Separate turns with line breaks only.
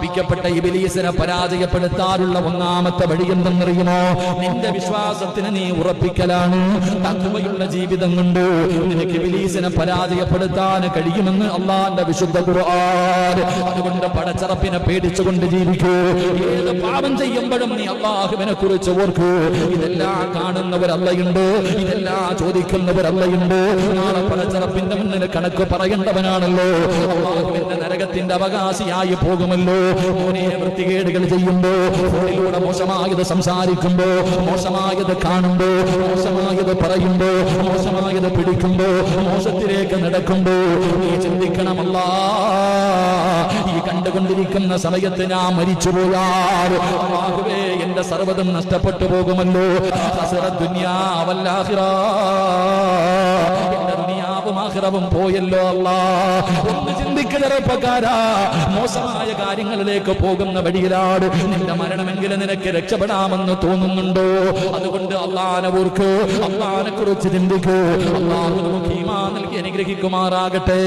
ശപിക്കപ്പെട്ട ഇബ്ലീസിനെ പരാജയപ്പെടുത്താനുള്ള ഒന്നാമത്തെ വഴി എന്തെന്നറിയുമോ? നിന്റെ വിശ്വാസത്തിന് നീ ഉറപ്പിക്കലാണ്. തഖ്വയുള്ള ജീവിതം കൊണ്ട് നിനക്ക് ഇബ്ലീസിനെ പരാജയപ്പെടുത്താൻ കഴിയുമെന്ന് അല്ലാഹുവിന്റെ വിശുദ്ധ ഖുർആൻ. അതുകൊണ്ട് പടച്ചറപ്പിനെ പേടിച്ചുകൊണ്ട് ജീവിക്കൂ. ഏത് പാപം ചെയ്യുമ്പോഴും നീ അല്ലാഹുവിനെ കുറിച്ച് ഓർക്കൂ. ഇതെല്ലാം കാണുന്നവരല്ലയുണ്ട്, ഇതെല്ലാം ചോദിക്കുന്നവരല്ലയുണ്ട്. നാളെ പടച്ചറപ്പിന്റെ മുന്നിൽ കണക്ക് പറയേണ്ടവനാണല്ലോ. അല്ലാഹുവിന്റെ നരകത്തിന്റെ അവകാശിയായി പോകുമല്ലോ. മോനെ, വൃത്തികേടുകൾ ചെയ്യുമ്പോ, ഫോണിലൂടെ മോശമായത് സംസാരിക്കുമ്പോ, മോശമായത് കാണുമ്പോ, മോശമായത് പറയുമ്പോ, മോശമായത് പിടിക്കുമ്പോ, മോശത്തിലേക്ക് നടക്കുമ്പോ നീ ചിന്തിക്കണമല്ല, ഈ കണ്ടുകൊണ്ടിരിക്കുന്ന സമയത്ത് ഞാൻ മരിച്ചുപോയാൽ അല്ലാഹുവേ എന്റെ സർവ്വതും നഷ്ടപ്പെട്ടു പോകുമല്ലോ. ദുനിയാ വൽ ആഖിറ, എന്റെ ദുനിയാവും ആഖിറവും പോയല്ലോ അല്ലാഹ്. ഒന്ന് ചിന്തിക്കുന്ന ചെറുപ്പക്കാരാ, മോശമായ കാര്യങ്ങളിലേക്ക് പോകുന്ന വഴിയിലാണ് നിന്റെ മരണമെങ്കിലും നിനക്ക് രക്ഷപ്പെടാമെന്ന് തോന്നുന്നുണ്ടോ? അതുകൊണ്ട് അല്ലാഹുവിനെ ഓർക്ക്, അല്ലാഹുവിനെ കുറിച്ച് ചിന്തിക്കൂ. അല്ലാഹു നമുക്ക് ഈമാൻ നൽകി അനുഗ്രഹിക്കുമാറാകട്ടെ.